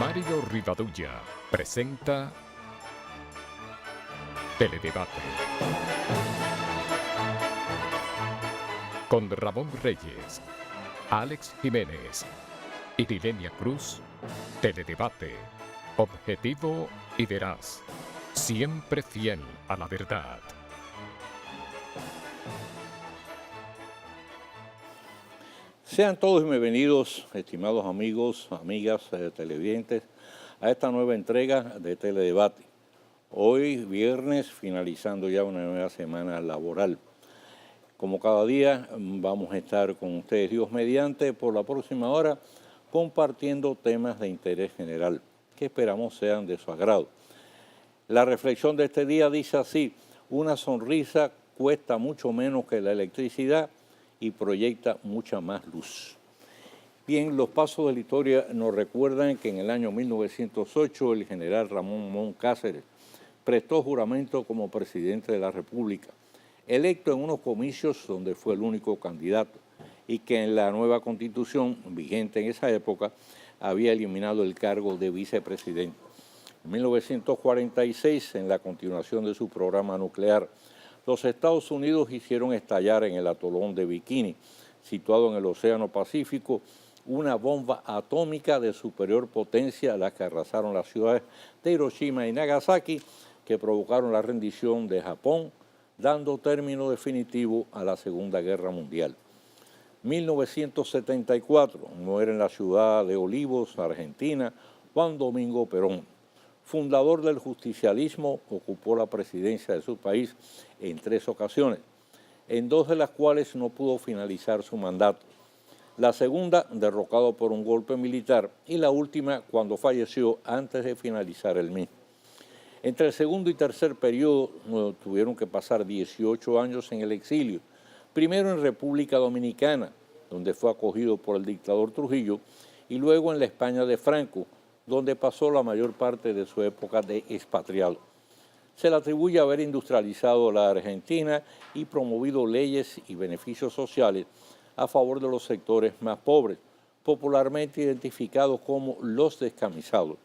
Mario Rivadulla presenta Teledebate con Ramón Reyes, Alex Jiménez y Dilenia Cruz. Teledebate, objetivo y veraz, siempre fiel a la verdad. Sean todos bienvenidos, estimados amigos, amigas, televidentes, a esta nueva entrega de Teledebate. Hoy, viernes, finalizando ya una nueva semana laboral. Como cada día, vamos a estar con ustedes, Dios mediante, por la próxima hora, compartiendo temas de interés general, que esperamos sean de su agrado. La reflexión de este día dice así: una sonrisa cuesta mucho menos que la electricidad y proyecta mucha más luz. Bien, los pasos de la historia nos recuerdan que en el año 1908 el general Ramón Mon Cáceres prestó juramento como presidente de la República, electo en unos comicios donde fue el único candidato, y que en la nueva Constitución, vigente en esa época, había eliminado el cargo de vicepresidente. En 1946, en la continuación de su programa nuclear, los Estados Unidos hicieron estallar en el atolón de Bikini, situado en el Océano Pacífico, una bomba atómica de superior potencia, las que arrasaron las ciudades de Hiroshima y Nagasaki, que provocaron la rendición de Japón, dando término definitivo a la Segunda Guerra Mundial. 1974, muere en la ciudad de Olivos, Argentina, Juan Domingo Perón. Fundador del justicialismo, ocupó la presidencia de su país en 3 ocasiones, en 2 de las cuales no pudo finalizar su mandato. La segunda, derrocado por un golpe militar, y la última, cuando falleció antes de finalizar el mismo. Entre el segundo y tercer periodo tuvieron que pasar 18 años en el exilio, primero en República Dominicana, donde fue acogido por el dictador Trujillo, y luego en la España de Franco, donde pasó la mayor parte de su época de expatriado. Se le atribuye haber industrializado la Argentina y promovido leyes y beneficios sociales a favor de los sectores más pobres, popularmente identificados como los descamisados.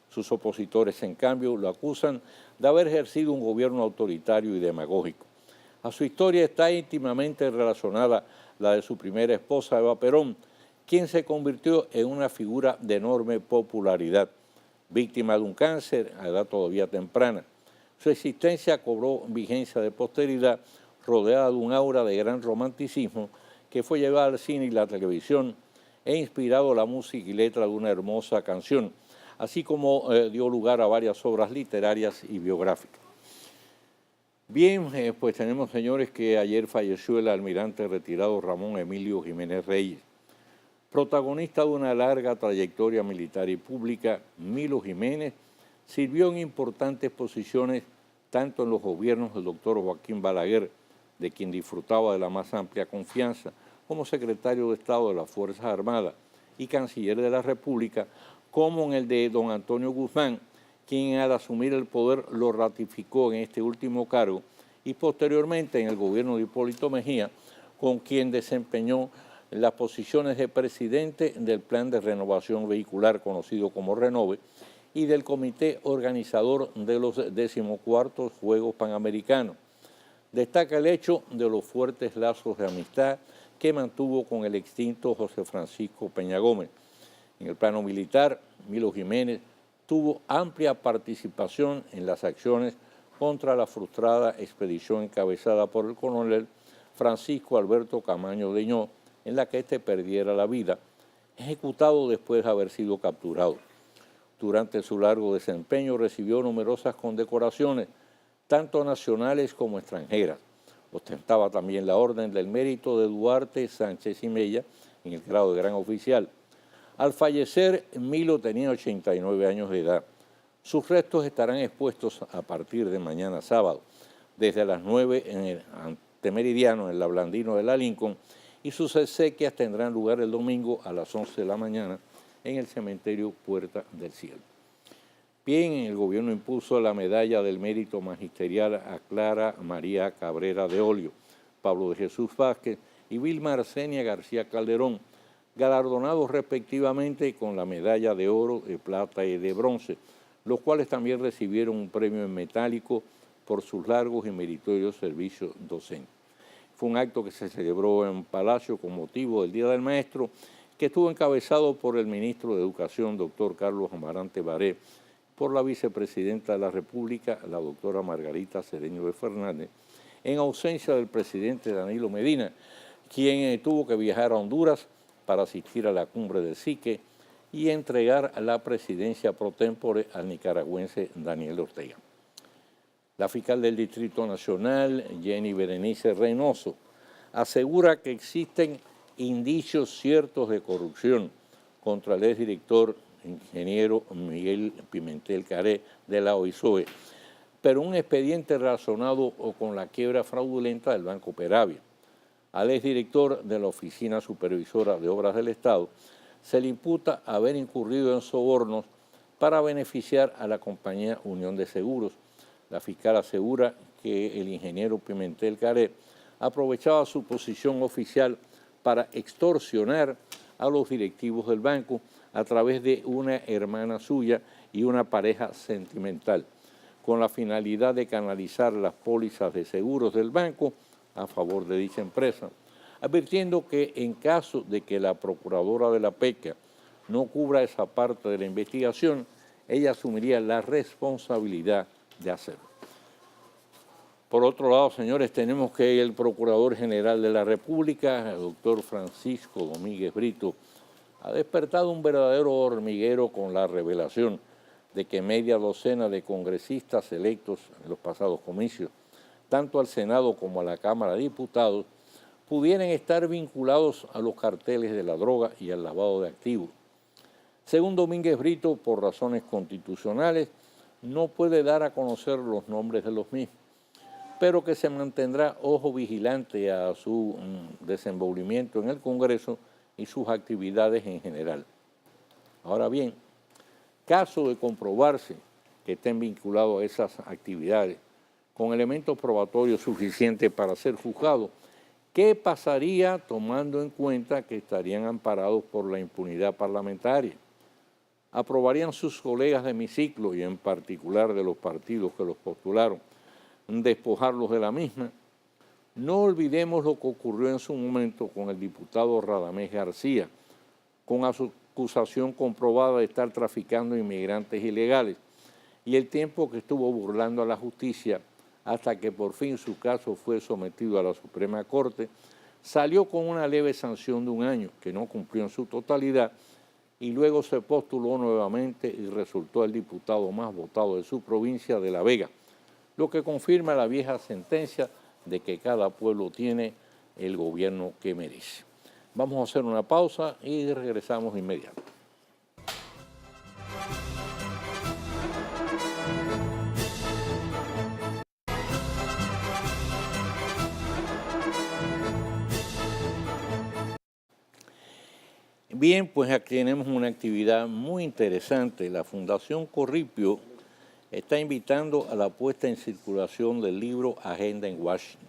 Sus opositores, en cambio, lo acusan de haber ejercido un gobierno autoritario y demagógico. A su historia está íntimamente relacionada la de su primera esposa, Eva Perón, quien se convirtió en una figura de enorme popularidad, víctima de un cáncer a edad todavía temprana. Su existencia cobró vigencia de posteridad, rodeada de un aura de gran romanticismo que fue llevada al cine y la televisión e inspirado la música y letra de una hermosa canción, así como dio lugar a varias obras literarias y biográficas. Bien, pues tenemos, señores, que ayer falleció el almirante retirado Ramón Emilio Jiménez Reyes. Protagonista de una larga trayectoria militar y pública, Milo Jiménez sirvió en importantes posiciones tanto en los gobiernos del doctor Joaquín Balaguer, de quien disfrutaba de la más amplia confianza, como secretario de Estado de las Fuerzas Armadas y canciller de la República, como en el de don Antonio Guzmán, quien al asumir el poder lo ratificó en este último cargo, y posteriormente en el gobierno de Hipólito Mejía, con quien desempeñó las posiciones de presidente del Plan de Renovación Vehicular, conocido como Renove, y del comité organizador de los 14º Juegos Panamericanos. Destaca el hecho de los fuertes lazos de amistad que mantuvo con el extinto José Francisco Peña Gómez. En el plano militar, Milo Jiménez tuvo amplia participación en las acciones contra la frustrada expedición encabezada por el coronel Francisco Alberto Camaño Deñó, en la que éste perdiera la vida, ejecutado después de haber sido capturado. Durante su largo desempeño recibió numerosas condecoraciones, tanto nacionales como extranjeras. Ostentaba también la Orden del Mérito de Duarte Sánchez y Mella, en el grado de gran oficial. Al fallecer, Milo tenía 89 años de edad. Sus restos estarán expuestos a partir de mañana sábado, desde las 9 en el Antemeridiano, en la Blandino de la Lincoln, y sus exequias tendrán lugar el domingo a las 11 de la mañana en el cementerio Puerta del Cielo. Bien, el gobierno impuso la medalla del mérito magisterial a Clara María Cabrera de Olio, Pablo de Jesús Vázquez y Vilma Arsenia García Calderón, galardonados respectivamente con la medalla de oro, de plata y de bronce, los cuales también recibieron un premio en metálico por sus largos y meritorios servicios docentes. Fue un acto que se celebró en Palacio con motivo del Día del Maestro, que estuvo encabezado por el ministro de Educación, doctor Carlos Amarante Baré, por la vicepresidenta de la República, la doctora Margarita Cedeño de Fernández, en ausencia del presidente Danilo Medina, quien tuvo que viajar a Honduras para asistir a la cumbre del SICE y entregar la presidencia pro tempore al nicaragüense Daniel Ortega. La fiscal del Distrito Nacional, Jenny Berenice Reynoso, asegura que existen indicios ciertos de corrupción contra el exdirector ingeniero Miguel Pimentel Caré de la OISOE, pero un expediente relacionado con la quiebra fraudulenta del Banco Peravia. Al exdirector de la Oficina Supervisora de Obras del Estado se le imputa haber incurrido en sobornos para beneficiar a la compañía Unión de Seguros. La fiscal asegura que el ingeniero Pimentel Caré aprovechaba su posición oficial para extorsionar a los directivos del banco a través de una hermana suya y una pareja sentimental, con la finalidad de canalizar las pólizas de seguros del banco a favor de dicha empresa, advirtiendo que en caso de que la procuradora de la PECA no cubra esa parte de la investigación, ella asumiría la responsabilidad de hacerlo. Por otro lado, señores, tenemos que el Procurador General de la República, el doctor Francisco Domínguez Brito, ha despertado un verdadero hormiguero con la revelación de que media docena de congresistas electos en los pasados comicios, tanto al Senado como a la Cámara de Diputados, pudieran estar vinculados a los carteles de la droga y al lavado de activos. Según Domínguez Brito, por razones constitucionales, no puede dar a conocer los nombres de los mismos, pero que se mantendrá ojo vigilante a su desenvolvimiento en el Congreso y sus actividades en general. Ahora bien, caso de comprobarse que estén vinculados a esas actividades con elementos probatorios suficientes para ser juzgados, ¿qué pasaría tomando en cuenta que estarían amparados por la impunidad parlamentaria? ¿Aprobarían sus colegas de hemiciclo y en particular de los partidos que los postularon despojarlos de la misma? No olvidemos lo que ocurrió en su momento con el diputado Radamés García, con acusación comprobada de estar traficando inmigrantes ilegales, y el tiempo que estuvo burlando a la justicia hasta que por fin su caso fue sometido a la Suprema Corte, salió con una leve sanción de 1 año, que no cumplió en su totalidad, y luego se postuló nuevamente y resultó el diputado más votado de su provincia, de La Vega, lo que confirma la vieja sentencia de que cada pueblo tiene el gobierno que merece. Vamos a hacer una pausa y regresamos inmediato. Bien, pues aquí tenemos una actividad muy interesante. La Fundación Corripio está invitando a la puesta en circulación del libro Agenda en Washington,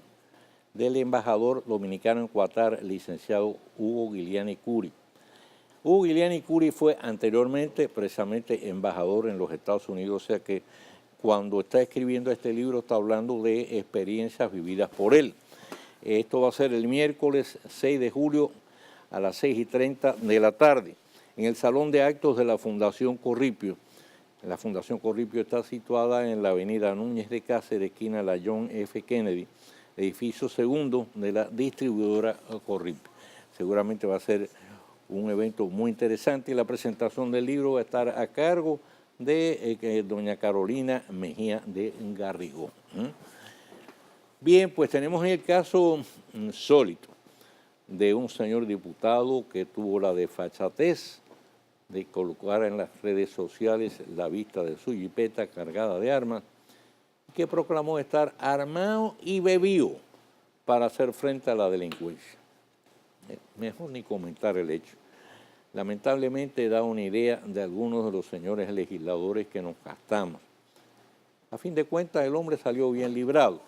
del embajador dominicano en Qatar, licenciado Hugo Giuliani Curi. Hugo Giuliani Curi fue anteriormente precisamente embajador en los Estados Unidos, o sea que cuando está escribiendo este libro está hablando de experiencias vividas por él. Esto va a ser el miércoles 6 de julio a las 6:30 de la tarde en el Salón de Actos de la Fundación Corripio. La Fundación Corripio está situada en la avenida Núñez de Cáceres, esquina la John F. Kennedy, edificio segundo de la distribuidora Corripio. Seguramente va a ser un evento muy interesante y la presentación del libro va a estar a cargo de doña Carolina Mejía de Garrigó. Bien, pues tenemos el caso insólito de un señor diputado que tuvo la desfachatez de colocar en las redes sociales la vista de su jipeta cargada de armas, que proclamó estar armado y bebido para hacer frente a la delincuencia. Mejor ni comentar el hecho. Lamentablemente da una idea de algunos de los señores legisladores que nos gastamos. A fin de cuentas, el hombre salió bien librado,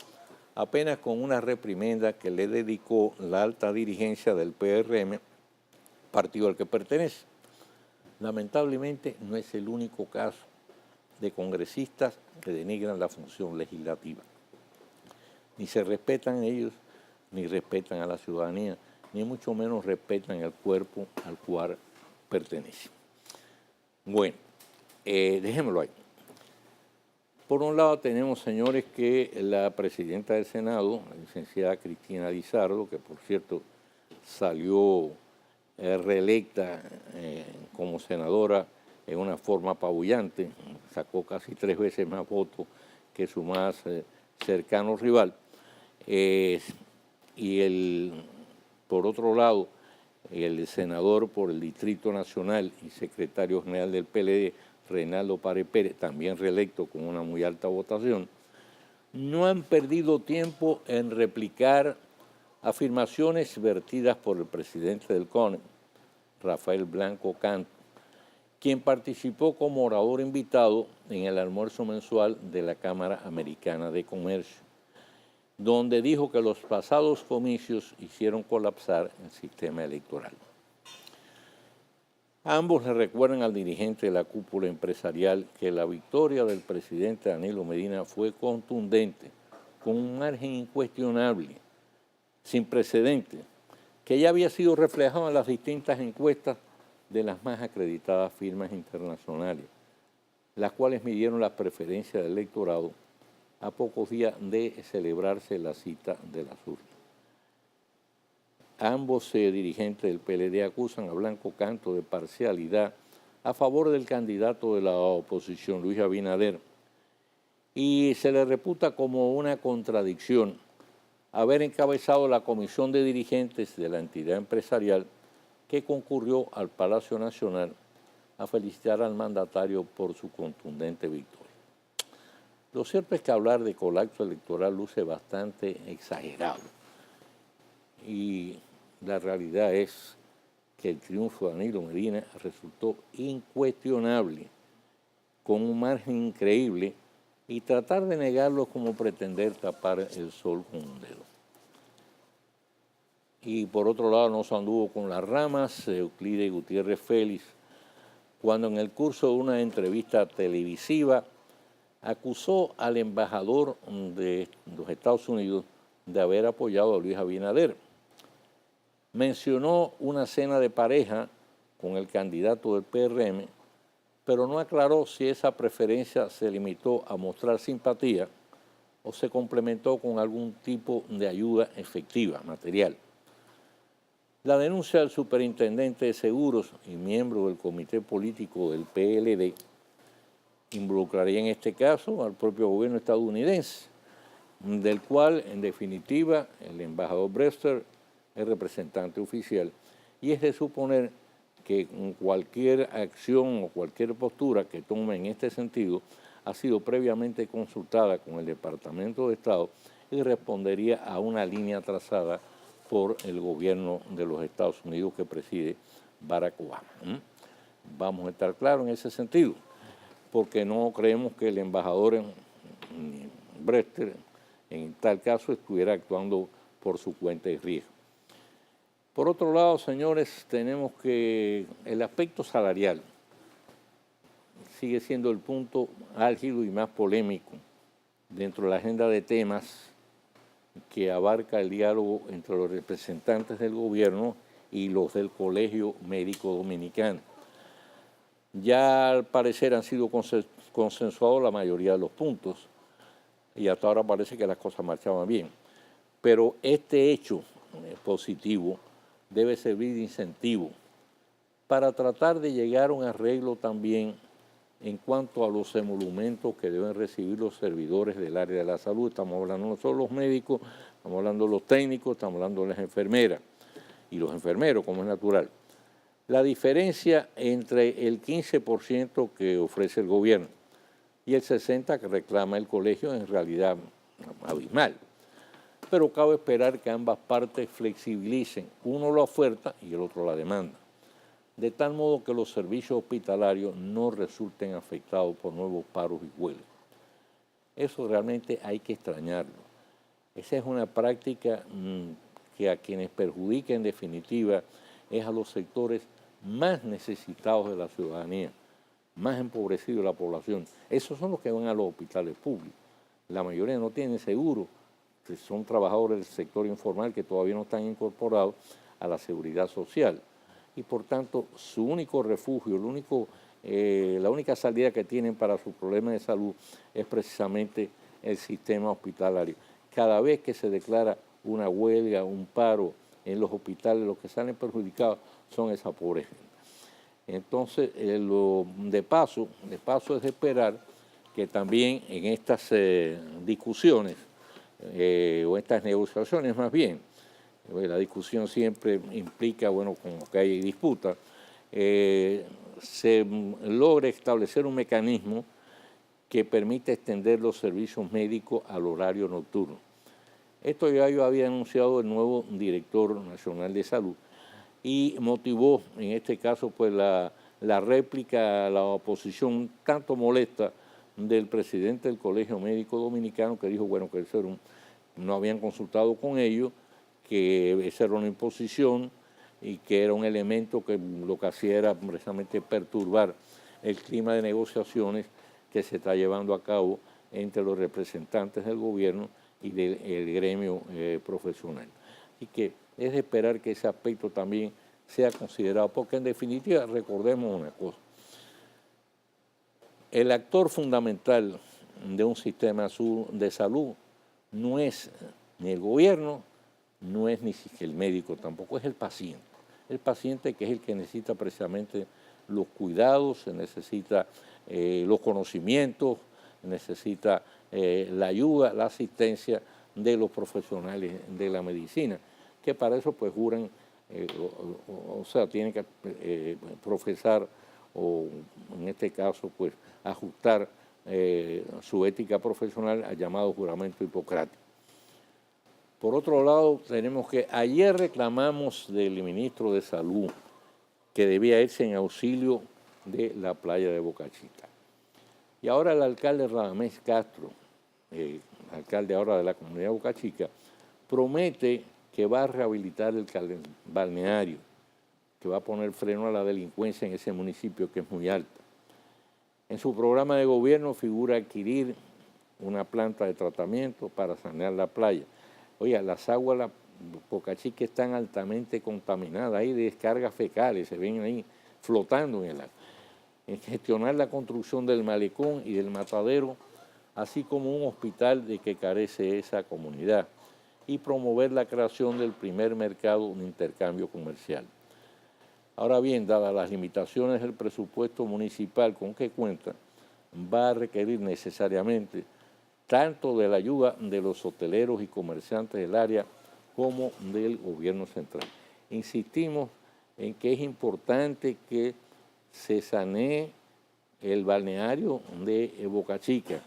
apenas con una reprimenda que le dedicó la alta dirigencia del PRM partido al que pertenece. Lamentablemente no es el único caso de congresistas que denigran la función legislativa. Ni se respetan ellos, ni respetan a la ciudadanía, ni mucho menos respetan el cuerpo al cual pertenece. Bueno, dejémoslo ahí. Por un lado tenemos, señores, que la presidenta del Senado, la licenciada Cristina Lizardo, que por cierto salió reelecta como senadora en una forma apabullante, sacó casi 3 veces más votos que su más cercano rival. Por otro lado, el senador por el Distrito Nacional y secretario general del PLD, Reinaldo Párez Pérez, también reelecto con una muy alta votación, no han perdido tiempo en replicar afirmaciones vertidas por el presidente del CONE, Rafael Blanco Canto, quien participó como orador invitado en el almuerzo mensual de la Cámara Americana de Comercio, donde dijo que los pasados comicios hicieron colapsar el sistema electoral. Ambos le recuerdan al dirigente de la cúpula empresarial que la victoria del presidente Danilo Medina fue contundente, con un margen incuestionable, sin precedentes, que ya había sido reflejado en las distintas encuestas de las más acreditadas firmas internacionales, las cuales midieron las preferencias del electorado a pocos días de celebrarse la cita de las urnas. Ambos dirigentes del PLD acusan a Blanco Canto de parcialidad a favor del candidato de la oposición, Luis Abinader, y se le reputa como una contradicción haber encabezado la comisión de dirigentes de la entidad empresarial que concurrió al Palacio Nacional a felicitar al mandatario por su contundente victoria. Lo cierto es que hablar de colapso electoral luce bastante exagerado. Y la realidad es que el triunfo de Danilo Medina resultó incuestionable, con un margen increíble, y tratar de negarlo es como pretender tapar el sol con un dedo. Y por otro lado no se anduvo con las ramas Euclides Gutiérrez Félix, cuando en el curso de una entrevista televisiva acusó al embajador de los Estados Unidos de haber apoyado a Luis Abinader. Mencionó una cena de pareja con el candidato del PRM, pero no aclaró si esa preferencia se limitó a mostrar simpatía o se complementó con algún tipo de ayuda efectiva, material. La denuncia del superintendente de seguros y miembro del comité político del PLD involucraría en este caso al propio gobierno estadounidense, del cual, en definitiva, el embajador Brewster es representante oficial, y es de suponer que cualquier acción o cualquier postura que tome en este sentido ha sido previamente consultada con el Departamento de Estado y respondería a una línea trazada por el gobierno de los Estados Unidos que preside Barack Obama. Vamos a estar claros en ese sentido, porque no creemos que el embajador Brewster en tal caso estuviera actuando por su cuenta y riesgo. Por otro lado, señores, tenemos que el aspecto salarial sigue siendo el punto álgido y más polémico dentro de la agenda de temas que abarca el diálogo entre los representantes del gobierno y los del Colegio Médico Dominicano. Ya al parecer han sido consensuados la mayoría de los puntos y hasta ahora parece que las cosas marchaban bien. Pero este hecho positivo debe servir de incentivo para tratar de llegar a un arreglo también en cuanto a los emolumentos que deben recibir los servidores del área de la salud. Estamos hablando no solo de los médicos, estamos hablando de los técnicos, estamos hablando de las enfermeras y los enfermeros, como es natural. La diferencia entre el 15% que ofrece el gobierno y el 60% que reclama el colegio es en realidad abismal. Pero cabe esperar que ambas partes flexibilicen, uno la oferta y el otro la demanda, de tal modo que los servicios hospitalarios no resulten afectados por nuevos paros y huelgas. Eso realmente hay que extrañarlo. Esa es una práctica que a quienes perjudica en definitiva es a los sectores más necesitados de la ciudadanía, más empobrecidos de la población. Esos son los que van a los hospitales públicos. La mayoría no tienen seguro, que son trabajadores del sector informal que todavía no están incorporados a la seguridad social. Y por tanto, su único refugio, la única salida que tienen para sus problemas de salud es precisamente el sistema hospitalario. Cada vez que se declara una huelga, un paro en los hospitales, los que salen perjudicados son esa pobre gente. Entonces, de paso es de esperar que también en estas discusiones, o estas negociaciones más bien, la discusión siempre implica, bueno, como que hay disputa, se logre establecer un mecanismo que permita extender los servicios médicos al horario nocturno. Esto ya yo había anunciado el nuevo director nacional de salud y motivó en este caso pues la réplica a la oposición tanto molesta del presidente del Colegio Médico Dominicano, que dijo, bueno, que eso no habían consultado con ellos, que esa era una imposición y que era un elemento que lo que hacía era precisamente perturbar el clima de negociaciones que se está llevando a cabo entre los representantes del gobierno y del gremio profesional. Así que es de esperar que ese aspecto también sea considerado, porque en definitiva, recordemos una cosa, el actor fundamental de un sistema de salud no es ni el gobierno, no es ni siquiera el médico tampoco, es el paciente. El paciente que es el que necesita precisamente los cuidados, necesita los conocimientos, necesita la ayuda, la asistencia de los profesionales de la medicina, que para eso pues juran, o sea, tienen que profesar o en este caso pues ajustar su ética profesional al llamado juramento hipocrático. Por otro lado, tenemos que ayer reclamamos del ministro de Salud que debía irse en auxilio de la playa de Boca Chica. Y ahora el alcalde Radamés Castro, alcalde ahora de la comunidad de Boca Chica, promete que va a rehabilitar el balneario, que va a poner freno a la delincuencia en ese municipio que es muy alta. En su programa de gobierno figura adquirir una planta de tratamiento para sanear la playa. Oiga, las aguas de la Boca Chica están altamente contaminadas, hay descargas fecales, se ven ahí flotando en el agua. En gestionar la construcción del malecón y del matadero, así como un hospital de que carece esa comunidad, y promover la creación del primer mercado de intercambio comercial. Ahora bien, dadas las limitaciones del presupuesto municipal con que cuenta, va a requerir necesariamente tanto de la ayuda de los hoteleros y comerciantes del área como del gobierno central. Insistimos en que es importante que se sanee el balneario de Boca Chica.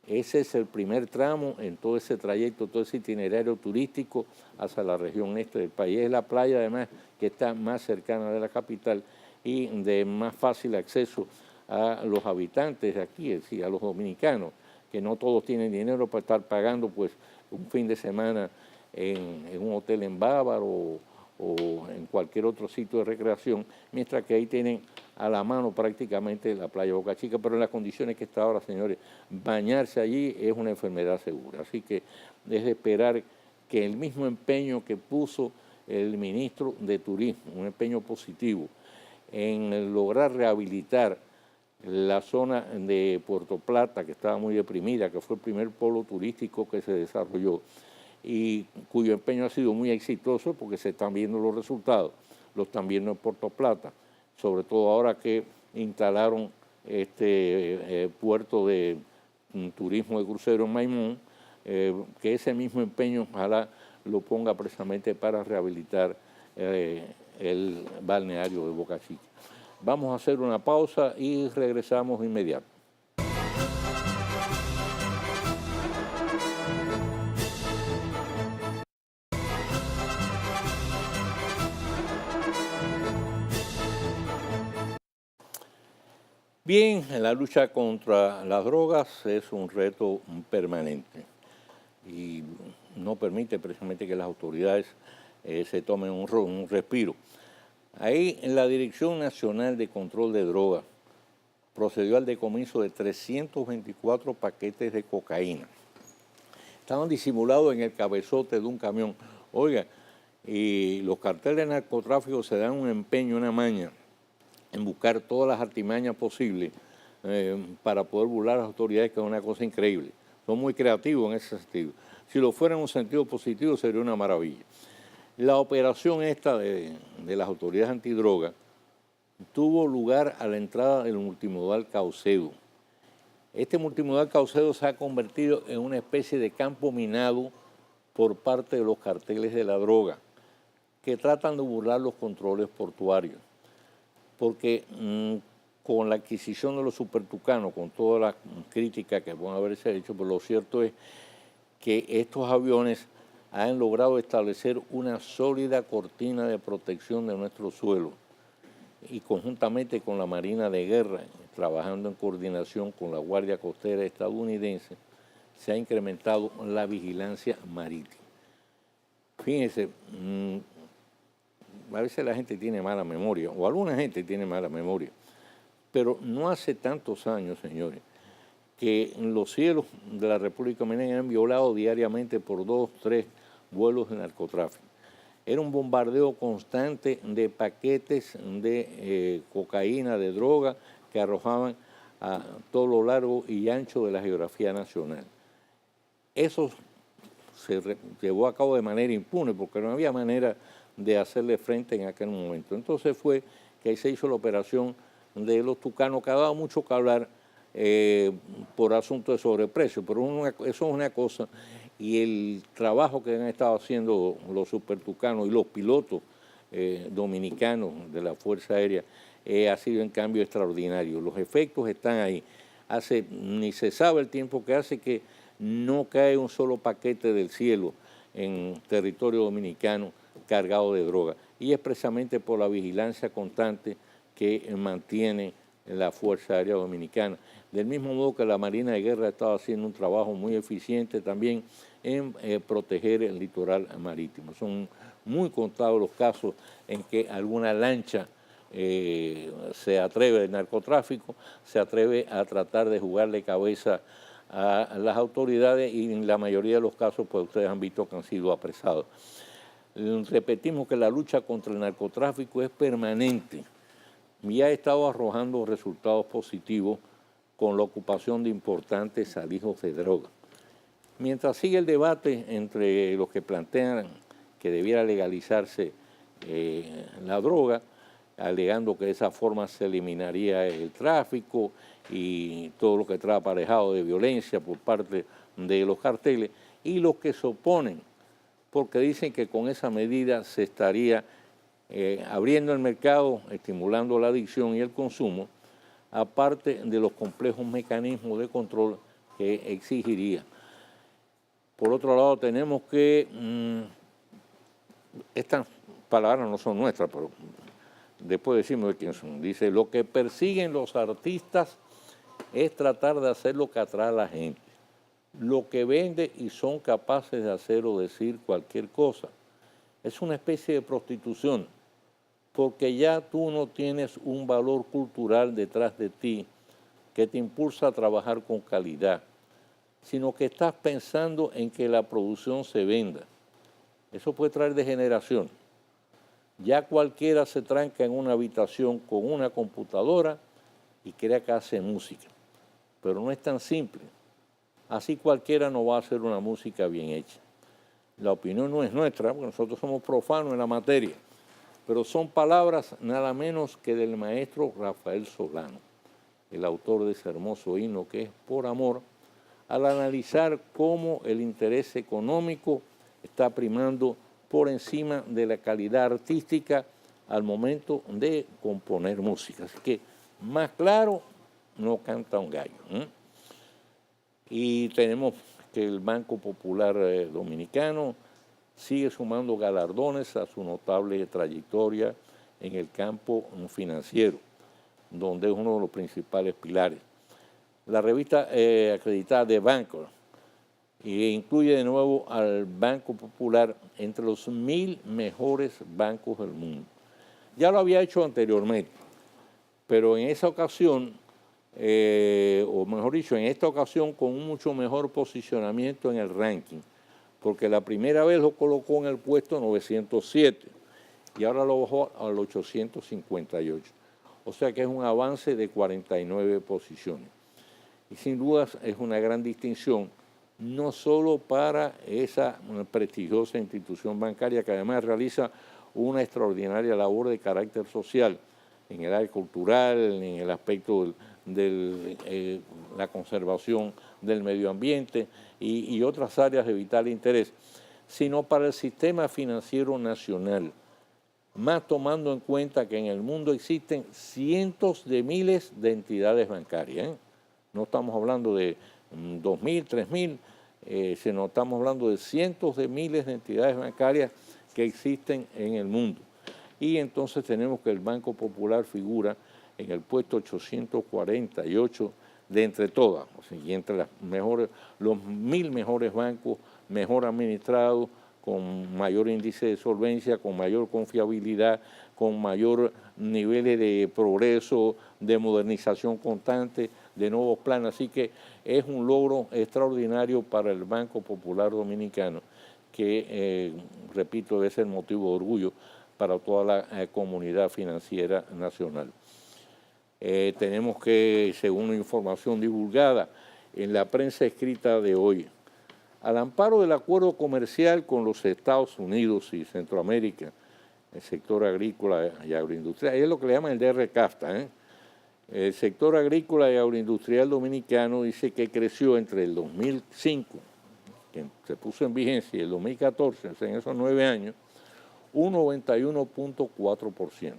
Ese es el primer tramo en todo ese trayecto, todo ese itinerario turístico hacia la región este del país. Es la playa además que está más cercana de la capital y de más fácil acceso a los habitantes de aquí, es decir, a los dominicanos, que no todos tienen dinero para estar pagando pues un fin de semana en un hotel en Bávaro o en cualquier otro sitio de recreación, mientras que ahí tienen a la mano prácticamente la playa Boca Chica, pero en las condiciones que está ahora, señores, bañarse allí es una enfermedad segura. Así que es de esperar que el mismo empeño que puso el ministro de Turismo, un empeño positivo, en lograr rehabilitar la zona de Puerto Plata, que estaba muy deprimida, que fue el primer polo turístico que se desarrolló y cuyo empeño ha sido muy exitoso porque se están viendo los resultados, los están viendo en Puerto Plata, sobre todo ahora que instalaron este puerto de turismo de crucero en Maimón, que ese mismo empeño ojalá lo ponga precisamente para rehabilitar el balneario de Boca Chica. Vamos a hacer una pausa y regresamos de inmediato. Bien, la lucha contra las drogas es un reto permanente y no permite precisamente que las autoridades se tomen un respiro. Ahí la Dirección Nacional de Control de Drogas procedió al decomiso de 324 paquetes de cocaína. Estaban disimulados en el cabezote de un camión. Oiga, y los carteles de narcotráfico se dan un empeño, una maña, en buscar todas las artimañas posibles para poder burlar a las autoridades, que es una cosa increíble. Son muy creativos en ese sentido. Si lo fuera en un sentido positivo, sería una maravilla. La operación esta de las autoridades antidrogas tuvo lugar a la entrada del multimodal Caucedo. Este multimodal Caucedo se ha convertido en una especie de campo minado por parte de los carteles de la droga, que tratan de burlar los controles portuarios. Porque con la adquisición de los supertucanos, con todas las críticas que pueden haberse hecho, pero lo cierto es que estos aviones han logrado establecer una sólida cortina de protección de nuestro suelo, y conjuntamente con la Marina de Guerra, trabajando en coordinación con la Guardia Costera estadounidense, se ha incrementado la vigilancia marítima. Fíjense, a veces la gente tiene mala memoria, o alguna gente tiene mala memoria, pero no hace tantos años, señores, que los cielos de la República Dominicana eran violados diariamente por 2, 3 vuelos de narcotráfico. Era un bombardeo constante de paquetes de cocaína, de droga, que arrojaban a todo lo largo y ancho de la geografía nacional. Eso se llevó a cabo de manera impune, porque no había manera de hacerle frente en aquel momento. Entonces fue que ahí se hizo la operación de los tucanos, que ha dado mucho que hablar por asuntos de sobreprecio, pero eso es una cosa, y el trabajo que han estado haciendo los supertucanos y los pilotos dominicanos de la Fuerza Aérea ha sido en cambio extraordinario. Los efectos están ahí. Ni se sabe el tiempo que hace que no cae un solo paquete del cielo en territorio dominicano cargado de droga, y es precisamente por la vigilancia constante que mantiene la Fuerza Aérea Dominicana. Del mismo modo que la Marina de Guerra ha estado haciendo un trabajo muy eficiente también en proteger el litoral marítimo. Son muy contados los casos en que alguna lancha se atreve, del narcotráfico, se atreve a tratar de jugarle cabeza a las autoridades, y en la mayoría de los casos, pues ustedes han visto que han sido apresados. Repetimos que la lucha contra el narcotráfico es permanente y ha estado arrojando resultados positivos con la ocupación de importantes alijos de droga. Mientras sigue el debate entre los que plantean que debiera legalizarse la droga, alegando que de esa forma se eliminaría el tráfico y todo lo que trae aparejado de violencia por parte de los carteles, y los que se oponen, porque dicen que con esa medida se estaría abriendo el mercado, estimulando la adicción y el consumo, aparte de los complejos mecanismos de control que exigiría. Por otro lado, tenemos que, estas palabras no son nuestras, pero después decimos de quién son. Dice, lo que persiguen los artistas es tratar de hacer lo que atrae a la gente, lo que vende, y son capaces de hacer o decir cualquier cosa. Es una especie de prostitución, porque ya tú no tienes un valor cultural detrás de ti que te impulsa a trabajar con calidad, sino que estás pensando en que la producción se venda. Eso puede traer degeneración. Ya cualquiera se tranca en una habitación con una computadora y crea que hace música, pero no es tan simple. Así cualquiera no va a hacer una música bien hecha. La opinión no es nuestra, porque nosotros somos profanos en la materia, pero son palabras nada menos que del maestro Rafael Solano, el autor de ese hermoso himno que es Por Amor, al analizar cómo el interés económico está primando por encima de la calidad artística al momento de componer música. Así que más claro no canta un gallo. Y tenemos que el Banco Popular Dominicano sigue sumando galardones a su notable trayectoria en el campo financiero, donde es uno de los principales pilares. La revista acreditada de Banco incluye de nuevo al Banco Popular entre los 1000 mejores bancos del mundo. Ya lo había hecho anteriormente, pero en esa ocasión, o mejor dicho, en esta ocasión con un mucho mejor posicionamiento en el ranking, porque la primera vez lo colocó en el puesto 907 y ahora lo bajó al 858. O sea que es un avance de 49 posiciones. Y sin dudas es una gran distinción, no solo para esa prestigiosa institución bancaria que además realiza una extraordinaria labor de carácter social en el área cultural, en el aspecto de la conservación del medio ambiente y otras áreas de vital interés, sino para el sistema financiero nacional, más tomando en cuenta que en el mundo existen cientos de miles de entidades bancarias, ¿eh? No estamos hablando de 2.000, 3.000, sino estamos hablando de cientos de miles de entidades bancarias que existen en el mundo. Y entonces tenemos que el Banco Popular figura en el puesto 848 de entre todas, o sea, y entre los 1.000 mejores bancos mejor administrados, con mayor índice de solvencia, con mayor confiabilidad, con mayor niveles de progreso, de modernización constante, de nuevos planes. Así que es un logro extraordinario para el Banco Popular Dominicano, que, repito, debe ser motivo de orgullo para toda la comunidad financiera nacional. Tenemos que, según la información divulgada en la prensa escrita de hoy, al amparo del acuerdo comercial con los Estados Unidos y Centroamérica, el sector agrícola y agroindustrial, es lo que le llaman el DR-CAFTA, ¿eh? El sector agrícola y agroindustrial dominicano dice que creció entre el 2005, que se puso en vigencia, y el 2014, o sea, en esos 9 años, un 91.4%.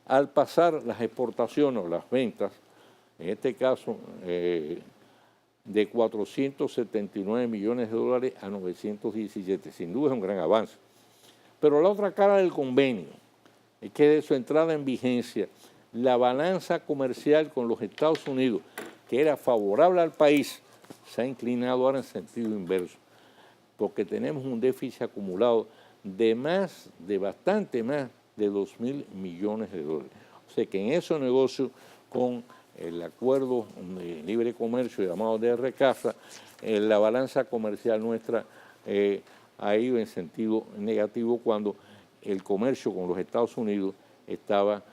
Al pasar las exportaciones o las ventas, en este caso, de 479 millones de dólares a 917. Sin duda es un gran avance. Pero la otra cara del convenio es que de su entrada en vigencia, la balanza comercial con los Estados Unidos, que era favorable al país, se ha inclinado ahora en sentido inverso, porque tenemos un déficit acumulado de bastante más de 2.000 millones de dólares. O sea que en esos negocios con el acuerdo de libre comercio llamado DR-CAFTA, la balanza comercial nuestra ha ido en sentido negativo cuando el comercio con los Estados Unidos estaba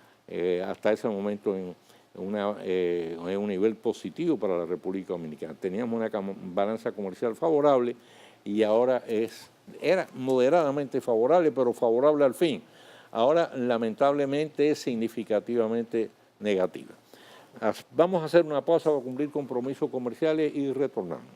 hasta ese momento en un nivel positivo para la República Dominicana. Teníamos una balanza comercial favorable y ahora era moderadamente favorable, pero favorable al fin. Ahora, lamentablemente, es significativamente negativa. Vamos a hacer una pausa para cumplir compromisos comerciales y retornamos.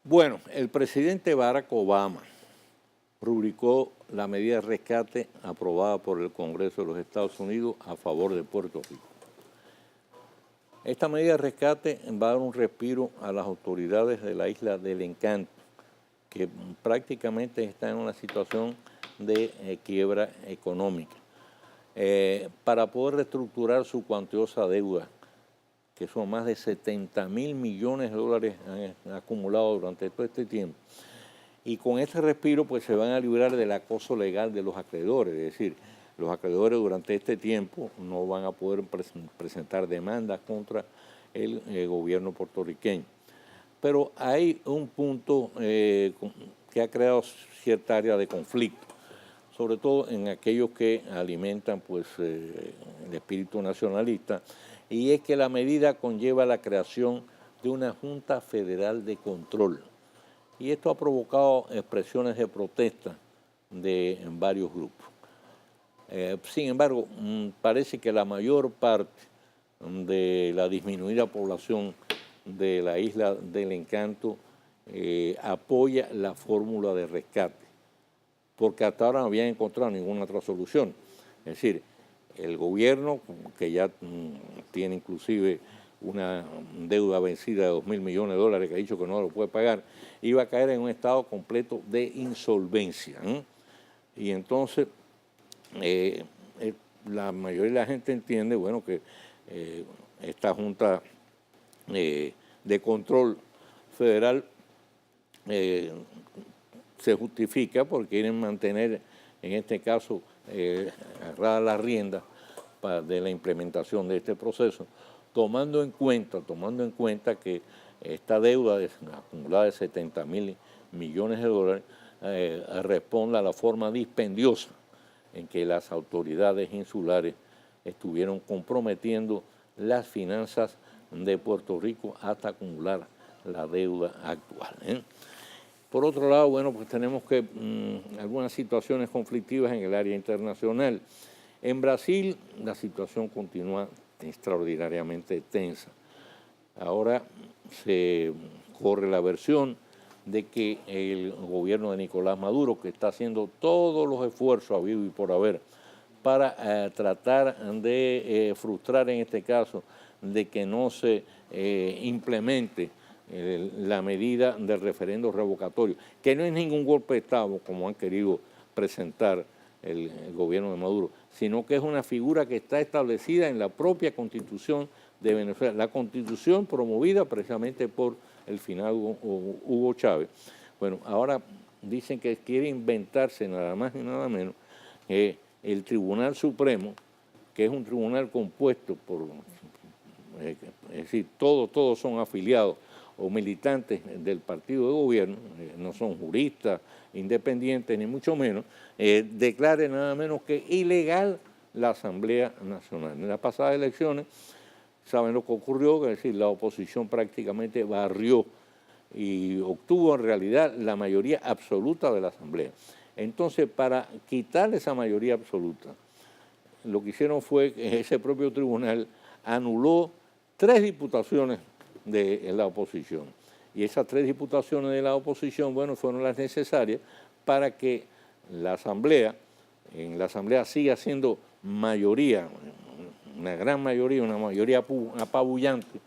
Bueno, el presidente Barack Obama rubricó la medida de rescate aprobada por el Congreso de los Estados Unidos a favor de Puerto Rico. Esta medida de rescate va a dar un respiro a las autoridades de la Isla del Encanto, que prácticamente están en una situación de quiebra económica, para poder reestructurar su cuantiosa deuda, que son más de 70.000 millones de dólares han acumulado durante todo este tiempo. Y con este respiro pues se van a librar del acoso legal de los acreedores, es decir, los acreedores durante este tiempo no van a poder presentar demandas contra el gobierno puertorriqueño. Pero hay un punto que ha creado cierta área de conflicto, sobre todo en aquellos que alimentan pues, el espíritu nacionalista, y es que la medida conlleva la creación de una Junta Federal de Control. Y esto ha provocado expresiones de protesta de varios grupos. Sin embargo, parece que la mayor parte de la disminuida población de la Isla del Encanto apoya la fórmula de rescate, porque hasta ahora no habían encontrado ninguna otra solución. Es decir, el gobierno, que ya tiene inclusive una deuda vencida de 2.000 millones de dólares que ha dicho que no lo puede pagar, iba a caer en un estado completo de insolvencia. Y entonces la mayoría de la gente entiende, bueno, que esta Junta de Control Federal se justifica porque quieren mantener, en este caso, agarrada la rienda de la implementación de este proceso, tomando en cuenta que esta deuda acumulada de 70.000 millones de dólares responde a la forma dispendiosa en que las autoridades insulares estuvieron comprometiendo las finanzas de Puerto Rico hasta acumular la deuda actual. Por otro lado, bueno, pues tenemos que algunas situaciones conflictivas en el área internacional. En Brasil la situación continúa extraordinariamente tensa. Ahora se corre la versión de que el gobierno de Nicolás Maduro, que está haciendo todos los esfuerzos habidos y por haber para tratar de frustrar en este caso de que no se implemente la medida del referendo revocatorio, que no es ningún golpe de Estado como han querido presentar el gobierno de Maduro, sino que es una figura que está establecida en la propia Constitución de Venezuela, la Constitución promovida precisamente por el finado Hugo Chávez. Bueno, ahora dicen que quiere inventarse nada más y nada menos el Tribunal Supremo, que es un tribunal compuesto por, es decir, todos son afiliados o militantes del partido de gobierno, no son juristas, independientes, ni mucho menos, declare nada menos que ilegal la Asamblea Nacional. En las pasadas elecciones, saben lo que ocurrió, es decir, la oposición prácticamente barrió y obtuvo en realidad la mayoría absoluta de la Asamblea. Entonces, para quitar esa mayoría absoluta, lo que hicieron fue que ese propio tribunal anuló 3 diputaciones de la oposición. Y esas 3 diputaciones de la oposición, bueno, fueron las necesarias para que la Asamblea, en la Asamblea siga siendo mayoría, una gran mayoría, una mayoría apabullante,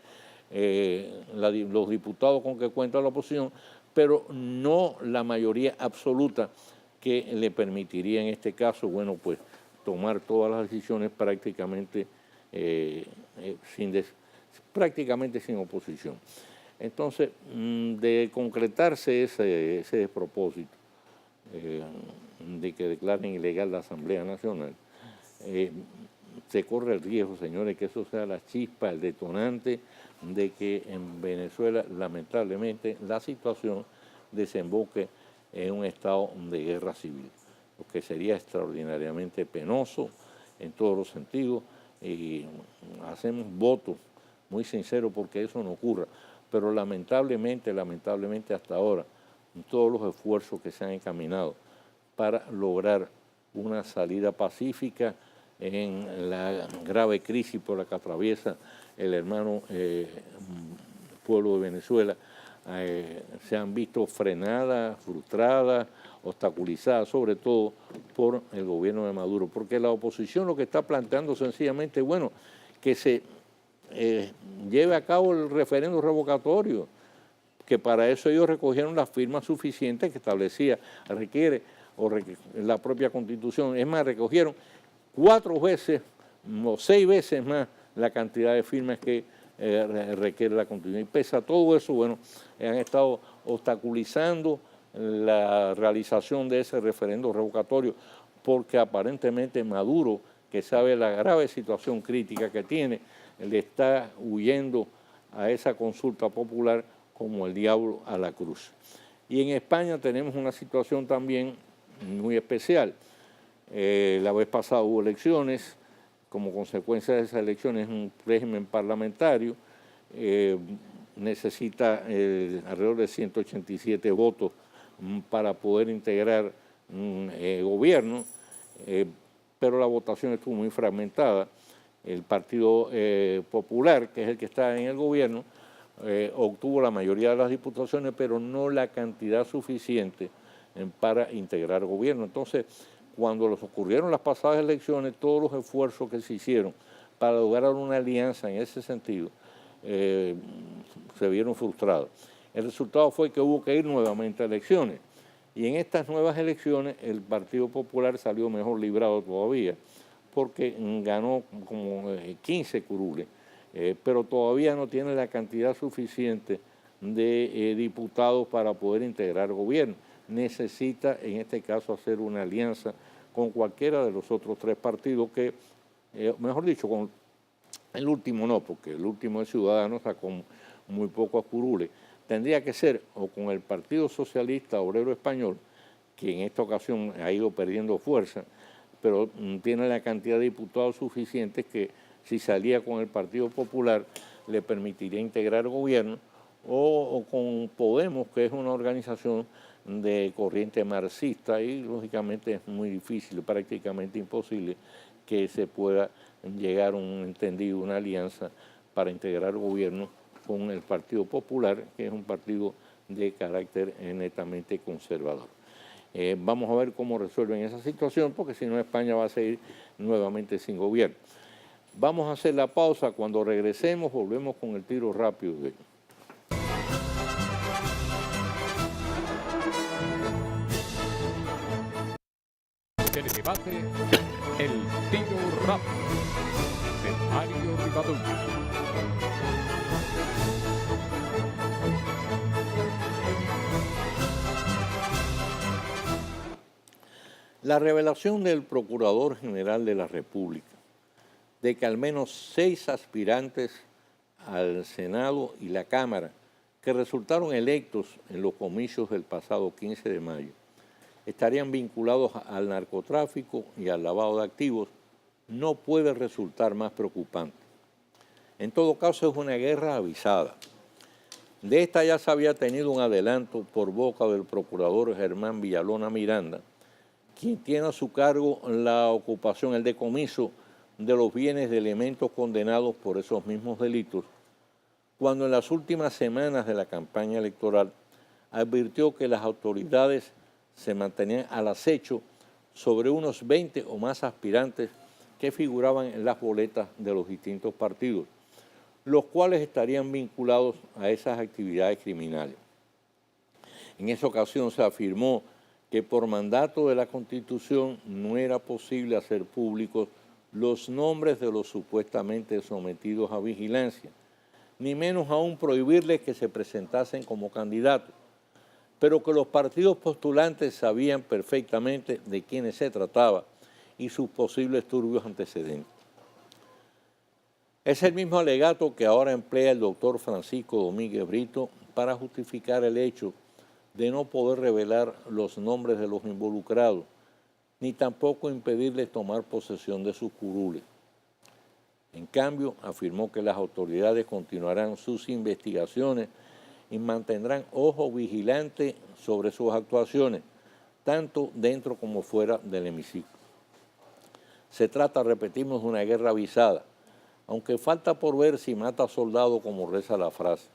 los diputados con que cuenta la oposición, pero no la mayoría absoluta que le permitiría en este caso, bueno, pues tomar todas las decisiones prácticamente sin oposición. Entonces, de concretarse ese despropósito de que declaren ilegal la Asamblea Nacional, se corre el riesgo, señores, que eso sea la chispa, el detonante de que en Venezuela, lamentablemente, la situación desemboque en un estado de guerra civil, lo que sería extraordinariamente penoso en todos los sentidos, y hacemos votos muy sinceros porque eso no ocurra, pero lamentablemente hasta ahora, todos los esfuerzos que se han encaminado para lograr una salida pacífica en la grave crisis por la que atraviesa el hermano pueblo de Venezuela, se han visto frenadas, frustradas, obstaculizadas, sobre todo por el gobierno de Maduro, porque la oposición lo que está planteando sencillamente, bueno, que se lleve a cabo el referendo revocatorio, que para eso ellos recogieron las firmas suficientes que establecía, requiere la propia Constitución. Es más, recogieron 4 veces o 6 veces más la cantidad de firmas que requiere la Constitución. Y pese a todo eso, bueno, han estado obstaculizando la realización de ese referendo revocatorio porque aparentemente Maduro, que sabe la grave situación crítica que tiene, le está huyendo a esa consulta popular como el diablo a la cruz. Y en España tenemos una situación también muy especial. La vez pasada hubo elecciones, como consecuencia de esas elecciones un régimen parlamentario, necesita alrededor de 187 votos para poder integrar un gobierno, pero la votación estuvo muy fragmentada. El Partido Popular, que es el que está en el gobierno, obtuvo la mayoría de las diputaciones, pero no la cantidad suficiente para integrar gobierno. Entonces, cuando ocurrieron las pasadas elecciones, todos los esfuerzos que se hicieron para lograr una alianza en ese sentido, eh, se vieron frustradas. El resultado fue que hubo que ir nuevamente a elecciones. Y en estas nuevas elecciones el Partido Popular salió mejor librado todavía, porque ganó como 15 curules, pero todavía no tiene la cantidad suficiente de diputados para poder integrar gobierno. Necesita, en este caso, hacer una alianza con cualquiera de los otros tres partidos que, mejor dicho, con el último no, porque el último es Ciudadanos, sacó muy pocos curules. Tendría que ser o con el Partido Socialista Obrero Español, que en esta ocasión ha ido perdiendo fuerza, pero tiene la cantidad de diputados suficientes que si salía con el Partido Popular le permitiría integrar gobierno, o con Podemos, que es una organización de corriente marxista, y lógicamente es muy difícil, prácticamente imposible que se pueda llegar a un entendido, una alianza para integrar gobierno con el Partido Popular, que es un partido de carácter netamente conservador. Vamos a ver cómo resuelven esa situación, porque si no España va a seguir nuevamente sin gobierno. Vamos a hacer la pausa. Cuando regresemos volvemos con el tiro rápido de ellos. Teledebate, el tiro rápido de Mario Rivadavia. La revelación del Procurador General de la República de que al menos 6 aspirantes al Senado y la Cámara que resultaron electos en los comicios del pasado 15 de mayo estarían vinculados al narcotráfico y al lavado de activos no puede resultar más preocupante. En todo caso, es una guerra avisada. De esta ya se había tenido un adelanto por boca del procurador Germán Villalona Miranda, quien tiene a su cargo la ocupación, el decomiso de los bienes de elementos condenados por esos mismos delitos, cuando en las últimas semanas de la campaña electoral advirtió que las autoridades se mantenían al acecho sobre unos 20 o más aspirantes que figuraban en las boletas de los distintos partidos, los cuales estarían vinculados a esas actividades criminales. En esa ocasión se afirmó que por mandato de la Constitución no era posible hacer públicos los nombres de los supuestamente sometidos a vigilancia, ni menos aún prohibirles que se presentasen como candidatos, pero que los partidos postulantes sabían perfectamente de quiénes se trataba y sus posibles turbios antecedentes. Es el mismo alegato que ahora emplea el doctor Francisco Domínguez Brito para justificar el hecho de no poder revelar los nombres de los involucrados, ni tampoco impedirles tomar posesión de sus curules. En cambio, afirmó que las autoridades continuarán sus investigaciones y mantendrán ojo vigilante sobre sus actuaciones, tanto dentro como fuera del hemiciclo. Se trata, repetimos, de una guerra avisada, aunque falta por ver si mata soldado como reza la frase.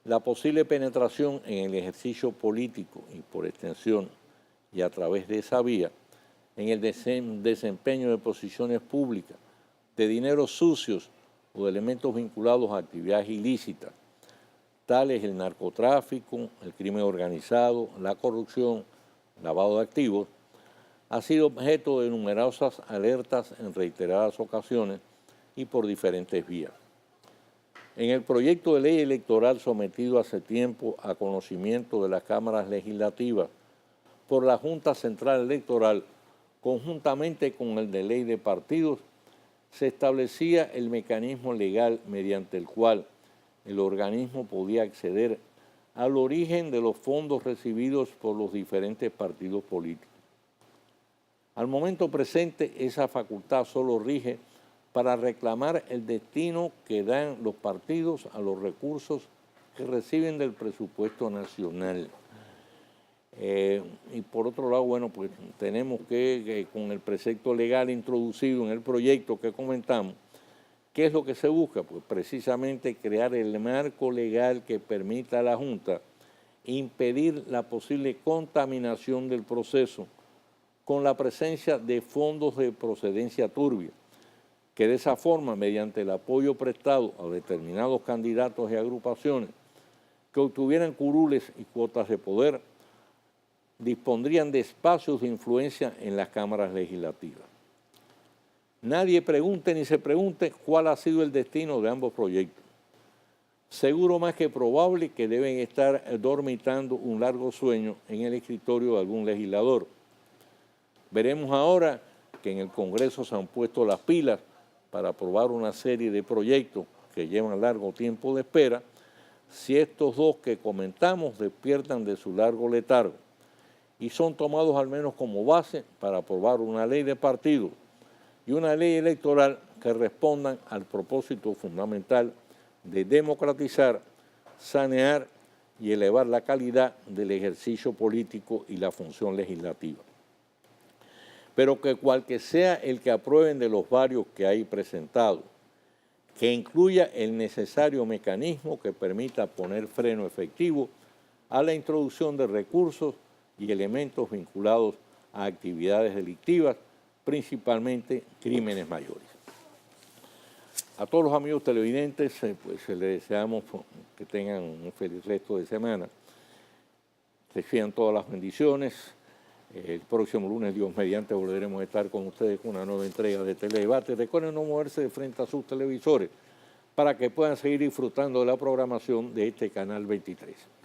La posible penetración en el ejercicio político y por extensión y a través de esa vía, en el desempeño de posiciones públicas, de dineros sucios o de elementos vinculados a actividades ilícitas, tales el narcotráfico, el crimen organizado, la corrupción, lavado de activos, ha sido objeto de numerosas alertas en reiteradas ocasiones y por diferentes vías. En el proyecto de ley electoral sometido hace tiempo a conocimiento de las cámaras legislativas por la Junta Central Electoral, conjuntamente con el de ley de partidos, se establecía el mecanismo legal mediante el cual el organismo podía acceder al origen de los fondos recibidos por los diferentes partidos políticos. Al momento presente, esa facultad solo rige para reclamar el destino que dan los partidos a los recursos que reciben del presupuesto nacional. Y por otro lado, bueno, pues tenemos que con el precepto legal introducido en el proyecto que comentamos, ¿qué es lo que se busca? Pues precisamente crear el marco legal que permita a la Junta impedir la posible contaminación del proceso con la presencia de fondos de procedencia turbia, que de esa forma, mediante el apoyo prestado a determinados candidatos y agrupaciones que obtuvieran curules y cuotas de poder, dispondrían de espacios de influencia en las cámaras legislativas. Nadie pregunte ni se pregunte cuál ha sido el destino de ambos proyectos. Seguro más que probable que deben estar dormitando un largo sueño en el escritorio de algún legislador. Veremos ahora que en el Congreso se han puesto las pilas para aprobar una serie de proyectos que llevan largo tiempo de espera, si estos dos que comentamos despiertan de su largo letargo y son tomados al menos como base para aprobar una ley de partidos y una ley electoral que respondan al propósito fundamental de democratizar, sanear y elevar la calidad del ejercicio político y la función legislativa. Pero que cual que sea el que aprueben de los varios que hay presentados, que incluya el necesario mecanismo que permita poner freno efectivo a la introducción de recursos y elementos vinculados a actividades delictivas, principalmente crímenes mayores. A todos los amigos televidentes, pues les deseamos que tengan un feliz resto de semana. Reciban todas las bendiciones. El próximo lunes, Dios mediante, volveremos a estar con ustedes con una nueva entrega de Teledebate. Recuerden no moverse de frente a sus televisores para que puedan seguir disfrutando de la programación de este Canal 23.